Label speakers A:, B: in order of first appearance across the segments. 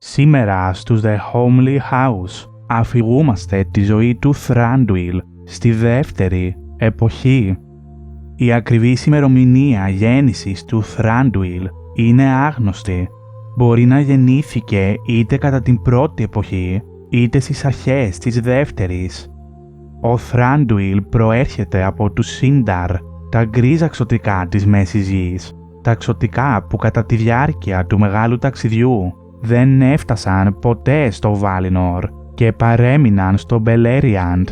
A: Σήμερα στους The Homely House αφηγούμαστε τη ζωή του Thranduil στη δεύτερη εποχή. Η ακριβής ημερομηνία γέννησης του Thranduil είναι άγνωστη. Μπορεί να γεννήθηκε είτε κατά την πρώτη εποχή, είτε στις αρχές της δεύτερης. Ο Thranduil προέρχεται από τους Sindar, τα γκρίζα ξωτικά της Μέσης Γης, τα ξωτικά που κατά τη διάρκεια του μεγάλου ταξιδιού δεν έφτασαν ποτέ στο Valinor και παρέμειναν στο Beleriand.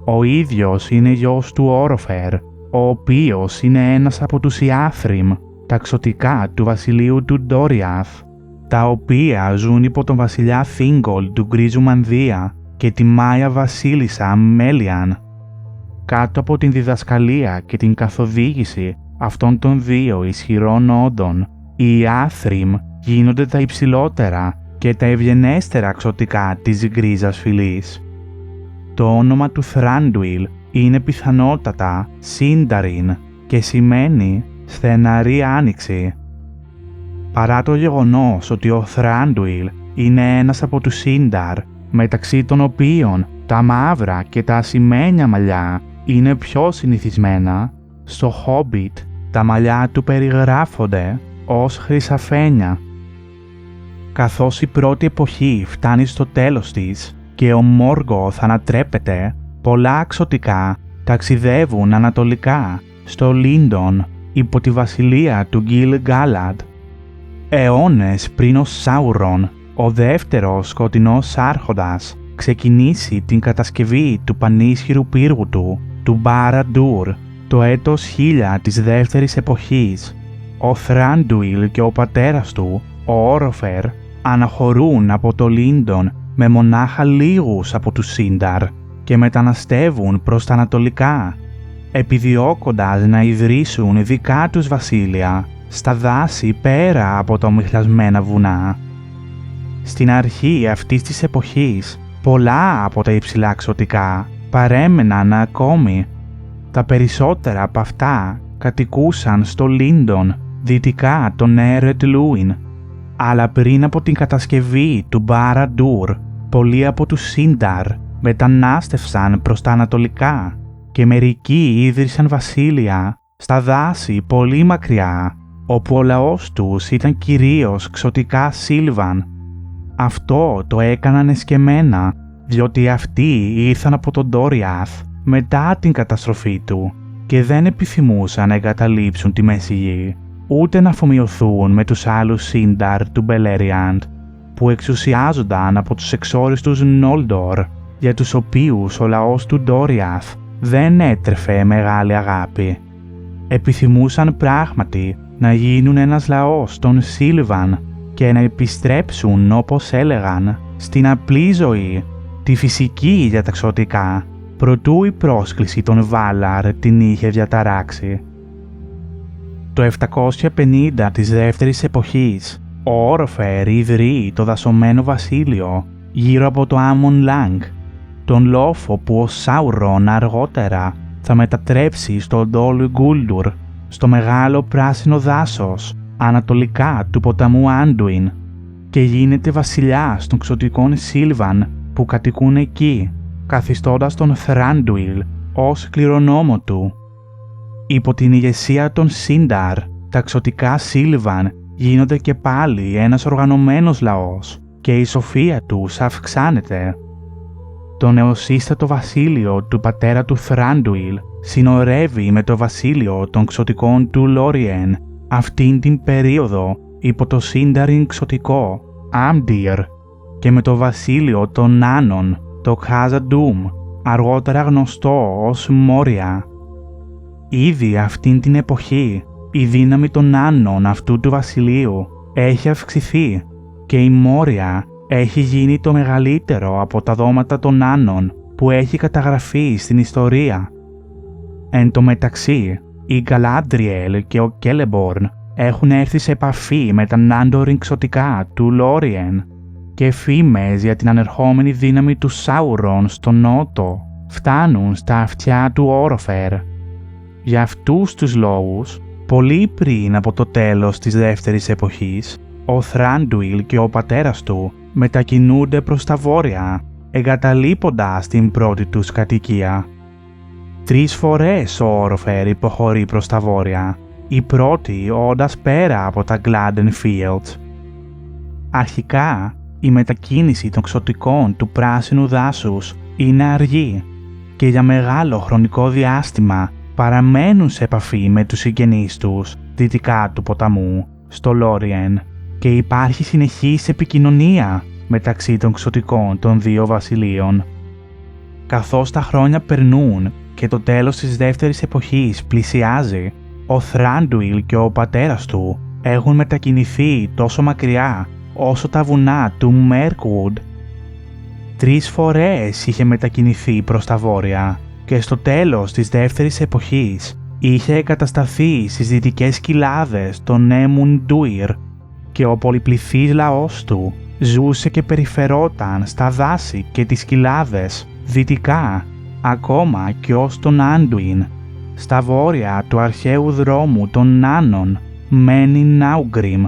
A: Ο ίδιος είναι γιος του Orofer, ο οποίος είναι ένας από τους Iathrim, τα ξωτικά του βασιλείου του Doriath, τα οποία ζουν υπό τον βασιλιά Thingol του Γκρίζου Μανδία και τη Μάια βασίλισσα Melian. Κάτω από την διδασκαλία και την καθοδήγηση αυτών των δύο ισχυρών όντων, οι Iathrim γίνονται τα υψηλότερα και τα ευγενέστερα ξωτικά της γκρίζας φυλής. Το όνομα του Thranduil είναι πιθανότατα Sindarin και σημαίνει στεναρή άνοιξη. Παρά το γεγονός ότι ο Thranduil είναι ένας από τους Sindar, μεταξύ των οποίων τα μαύρα και τα ασημένια μαλλιά είναι πιο συνηθισμένα, στο Hobbit τα μαλλιά του περιγράφονται ως χρυσαφένια. Καθώς η πρώτη εποχή φτάνει στο τέλος της και ο Morgoth ανατρέπεται, πολλά ξωτικά ταξιδεύουν ανατολικά στο Lindon υπό τη βασιλεία του Gil-galad. Αιώνες πριν ο Σάουρον, ο δεύτερος σκοτεινός άρχοντας, ξεκινήσει την κατασκευή του πανίσχυρου πύργου του Barad-dûr, το έτος 1000 της δεύτερης εποχής, ο Thranduil και ο πατέρας του, ο Orofer, αναχωρούν από το Lindon με μονάχα λίγους από τους Sindar και μεταναστεύουν προς τα ανατολικά, επιδιώκοντας να ιδρύσουν δικά τους βασίλεια στα δάση πέρα από τα ομιχλασμένα βουνά. Στην αρχή αυτής της εποχής, πολλά από τα υψηλά ξωτικά παρέμεναν ακόμη. Τα περισσότερα από αυτά κατοικούσαν στο Lindon, δυτικά των Ered Luin. Αλλά πριν από την κατασκευή του Barad-dûr, πολλοί από τους Sindar μετανάστευσαν προς τα ανατολικά και μερικοί ίδρυσαν βασίλεια στα δάση πολύ μακριά, όπου ο λαός τους ήταν κυρίως ξωτικά Sylvan. Αυτό το έκαναν εσκεμμένα, διότι αυτοί ήρθαν από τον Doriath μετά την καταστροφή του και δεν επιθυμούσαν να εγκαταλείψουν τη Μέση Γη, ούτε να αφομοιωθούν με τους άλλους Sindar του Beleriand, που εξουσιάζονταν από τους εξόριστους Noldor, για τους οποίους ο λαός του Doriath δεν έτρεφε μεγάλη αγάπη. Επιθυμούσαν πράγματι να γίνουν ένας λαός των Sylvan και να επιστρέψουν, όπως έλεγαν, στην απλή ζωή, τη φυσική για τα ξωτικά, προτού η πρόσκληση των Valar την είχε διαταράξει. Το 750 της δεύτερης εποχής, ο Orofer ιδρύει το δασωμένο βασίλειο γύρω από το Amon Lang, τον λόφο που ο Sauron αργότερα θα μετατρέψει στο Dol Guldur, στο μεγάλο πράσινο δάσος ανατολικά του ποταμού Anduin, και γίνεται βασιλιάς των ξωτικών Sylvan που κατοικούν εκεί, καθιστώντας τον Thranduil ως κληρονόμο του. Υπό την ηγεσία των Sindar, τα ξωτικά Sylvan γίνονται και πάλι ένας οργανωμένος λαός και η σοφία τους αυξάνεται. Το νεοσύστατο βασίλειο του πατέρα του Thranduil συνορεύει με το βασίλειο των ξωτικών του Lórien αυτήν την περίοδο υπό το Sindarin ξωτικό Amdir και με το βασίλειο των Νάνων, το Khazad-dûm, αργότερα γνωστό ως Moria. Ήδη αυτήν την εποχή η δύναμη των Νάνων αυτού του βασιλείου έχει αυξηθεί και η Moria έχει γίνει το μεγαλύτερο από τα δώματα των Νάνων που έχει καταγραφεί στην ιστορία. Εν τω μεταξύ, η Galadriel και ο Celeborn έχουν έρθει σε επαφή με τα Nandorin ξωτικά του Lórien και φήμες για την ανερχόμενη δύναμη του Sauron στο νότο φτάνουν στα αυτιά του Orofer. Για αυτούς τους λόγους, πολύ πριν από το τέλος της δεύτερης εποχής, ο Θράντουιλ και ο πατέρας του μετακινούνται προς τα βόρεια, εγκαταλείποντας την πρώτη τους κατοικία. 3 φορές ο Όροφερ υποχωρεί προς τα βόρεια, η πρώτη όντας πέρα από τα Gladden Fields. Αρχικά, η μετακίνηση των ξωτικών του πράσινου δάσους είναι αργή και για μεγάλο χρονικό διάστημα παραμένουν σε επαφή με τους συγγενείς τους δυτικά του ποταμού, στο Λόριεν, και υπάρχει συνεχής επικοινωνία μεταξύ των ξωτικών των δύο βασιλείων. Καθώς τα χρόνια περνούν και το τέλος της δεύτερης εποχής πλησιάζει, ο Θράντουιλ και ο πατέρας του έχουν μετακινηθεί τόσο μακριά όσο τα βουνά του Μέρκουντ. 3 φορές είχε μετακινηθεί προς τα βόρεια και στο τέλος της δεύτερης εποχής είχε εγκατασταθεί στις δυτικές κοιλάδες των Έμουν Ντούιρ και ο πολυπληθής λαός του ζούσε και περιφερόταν στα δάση και τις κοιλάδες δυτικά, ακόμα και ως τον Άντουιν, στα βόρεια του αρχαίου δρόμου των Νάνων, Μένι Νάουγκριμ.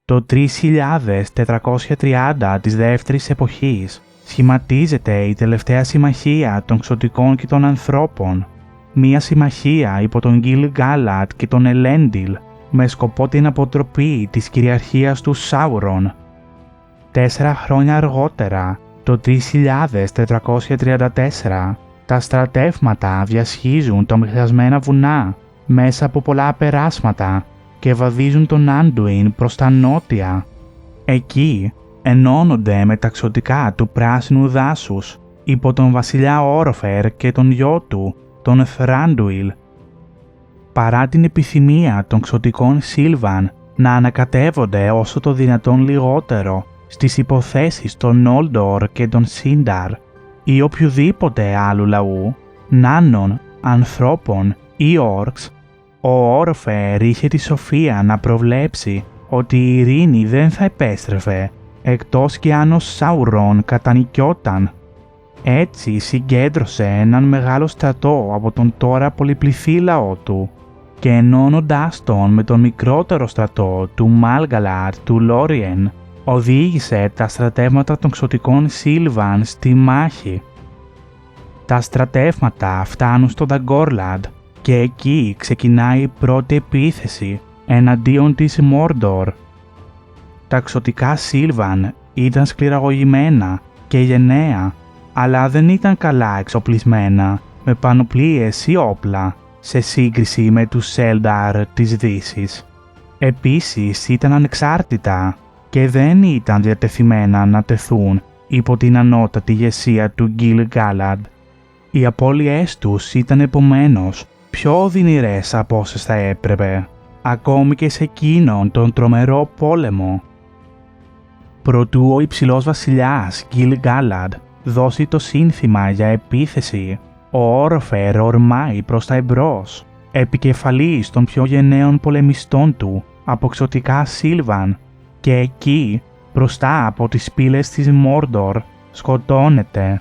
A: Το 3430 της δεύτερης εποχής σχηματίζεται η τελευταία συμμαχία των ξωτικών και των ανθρώπων, μία συμμαχία υπό τον Γιλ-Γκάλαντ και τον Ελέντιλ, με σκοπό την αποτροπή της κυριαρχίας του Σάουρον. 4 χρόνια αργότερα, το 3434, τα στρατεύματα διασχίζουν τα μοιρασμένα βουνά μέσα από πολλά περάσματα και βαδίζουν τον Άντουιν προς τα νότια. Εκεί ενώνονται με τα ξωτικά του πράσινου δάσους υπό τον βασιλιά Όροφερ και τον γιο του, τον Θράντουιλ. Παρά την επιθυμία των ξωτικών Σίλβαν να ανακατεύονται όσο το δυνατόν λιγότερο στις υποθέσεις των Νόλντορ και των Σύνταρ ή οποιοδήποτε άλλου λαού, νάνων, ανθρώπων ή όρξ, ο Όροφερ είχε τη σοφία να προβλέψει ότι η ειρήνη δεν θα επέστρεφε εκτός κι αν ο Σάουρον κατανικιόταν. Έτσι συγκέντρωσε έναν μεγάλο στρατό από τον τώρα πολυπληθή λαό του και ενώνοντάς τον με τον μικρότερο στρατό του Μάλγκαλαρ του Λόριεν, οδήγησε τα στρατεύματα των ξωτικών Σίλβαν στη μάχη. Τα στρατεύματα φτάνουν στο Νταγκόρλαντ και εκεί ξεκινάει η πρώτη επίθεση εναντίον της Μόρντορ. Τα ξωτικά Σίλβαν ήταν σκληραγωγημένα και γενναία, αλλά δεν ήταν καλά εξοπλισμένα με πανοπλίες ή όπλα σε σύγκριση με τους Σέλνταρ της Δύσης. Επίσης ήταν ανεξάρτητα και δεν ήταν διατεθειμένα να τεθούν υπό την ανώτατη ηγεσία του Γιλ-Γκάλαντ. Οι απώλειές τους ήταν επομένως πιο οδυνηρές από όσες θα έπρεπε, ακόμη και σε εκείνον τον τρομερό πόλεμο. Προτού ο υψηλός βασιλιάς Γιλ-Γκάλαντ δώσει το σύνθημα για επίθεση, ο Όροφερ ορμάει προς τα εμπρός, επικεφαλής των πιο γενναίων πολεμιστών του από ξωτικά Σίλβαν, και εκεί, μπροστά από τις πύλες της Μόρντορ, σκοτώνεται.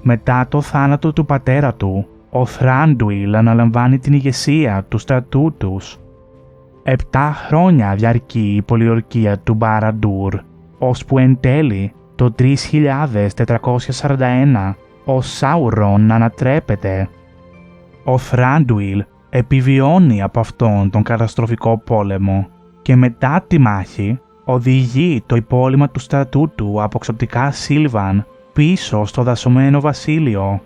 A: Μετά το θάνατο του πατέρα του, ο Θράντουιλ αναλαμβάνει την ηγεσία του στρατού τους. 7 χρόνια διαρκεί η πολιορκία του Μπαραντούρ, ώσπου εν τέλει το 3441 ο Σάουρον ανατρέπεται. Ο Θράντουιλ επιβιώνει από αυτόν τον καταστροφικό πόλεμο και μετά τη μάχη οδηγεί το υπόλοιμα του στρατού του από ξωτικά Σίλβαν πίσω στο δασωμένο βασίλειο.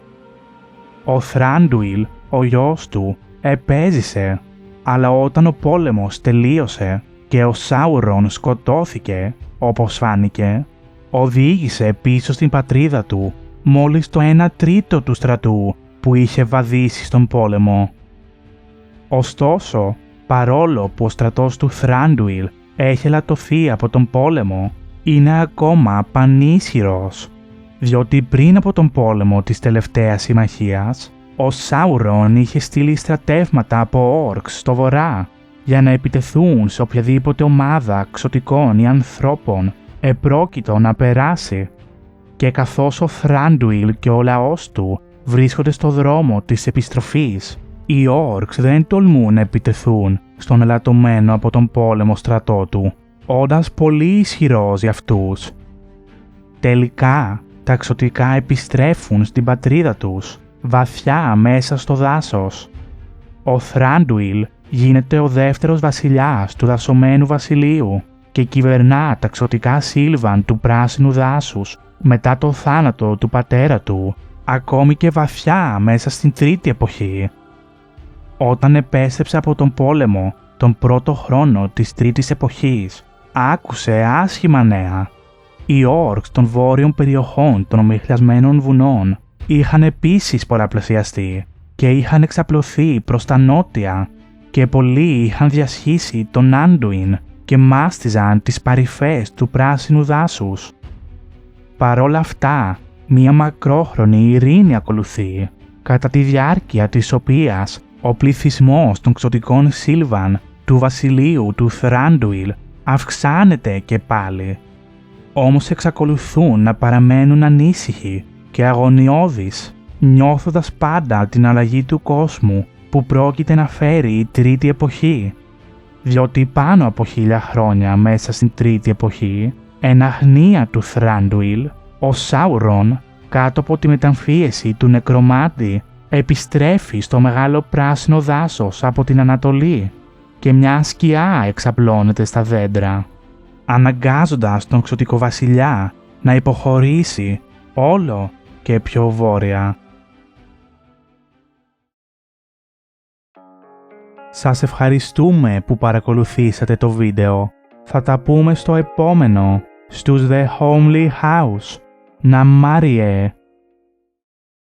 A: Ο Θράντουιλ, ο γιος του, επέζησε, αλλά όταν ο πόλεμος τελείωσε και ο Σάουρον σκοτώθηκε, όπως φάνηκε, οδήγησε πίσω στην πατρίδα του μόλις το 1/3 του στρατού που είχε βαδίσει στον πόλεμο. Ωστόσο, παρόλο που ο στρατός του Θράντουιλ έχει ελαττωθεί από τον πόλεμο, είναι ακόμα πανίσχυρος, διότι πριν από τον πόλεμο της τελευταίας συμμαχίας, ο Σάουρον είχε στείλει στρατεύματα από όρξ στο βορρά για να επιτεθούν σε οποιαδήποτε ομάδα ξωτικών ή ανθρώπων επρόκειτο να περάσει, και καθώς ο Θράντουιλ και ο λαός του βρίσκονται στο δρόμο της επιστροφής, Οι Όρκς δεν τολμούν να επιτεθούν στον ελαττωμένο από τον πόλεμο στρατό του, όντας πολύ ισχυρός για αυτούς. Τελικά, τα εξωτικά επιστρέφουν στην πατρίδα τους, βαθιά μέσα στο δάσος. Ο Θράντουιλ γίνεται ο δεύτερος βασιλιάς του δασωμένου βασιλείου και κυβερνά τα εξωτικά Σίλβαν του πράσινου δάσους μετά το θάνατο του πατέρα του, ακόμη και βαθιά μέσα στην τρίτη εποχή. Όταν επέστρεψε από τον πόλεμο τον πρώτο χρόνο της τρίτης εποχής, άκουσε άσχημα νέα. Οι Όρκς των βόρειων περιοχών των ομιχλιασμένων βουνών είχαν επίσης πολλαπλασιαστεί και είχαν εξαπλωθεί προς τα νότια και πολλοί είχαν διασχίσει τον Άντουιν και μάστιζαν τις παρυφές του πράσινου δάσους. Παρόλα αυτά, μία μακρόχρονη ειρήνη ακολουθεί, κατά τη διάρκεια της οποίας ο πληθυσμός των ξωτικών Σίλβαν του βασιλείου του Θράντουιλ αυξάνεται και πάλι. Όμως εξακολουθούν να παραμένουν ανήσυχοι και αγωνιώδεις, νιώθοντας πάντα την αλλαγή του κόσμου που πρόκειται να φέρει η τρίτη εποχή. Διότι πάνω από 1000 χρόνια μέσα στην τρίτη εποχή, εν αγνία του Θράντουιλ, ο Σάουρον, κάτω από τη μεταμφίεση του νεκρομάντη, επιστρέφει στο μεγάλο πράσινο δάσος από την Ανατολή και μια σκιά εξαπλώνεται στα δέντρα, αναγκάζοντας τον ξωτικό βασιλιά να υποχωρήσει όλο και πιο βόρεια. Σας ευχαριστούμε που παρακολουθήσατε το βίντεο. Θα τα πούμε στο επόμενο, στους The Homely House. Να Μάριε!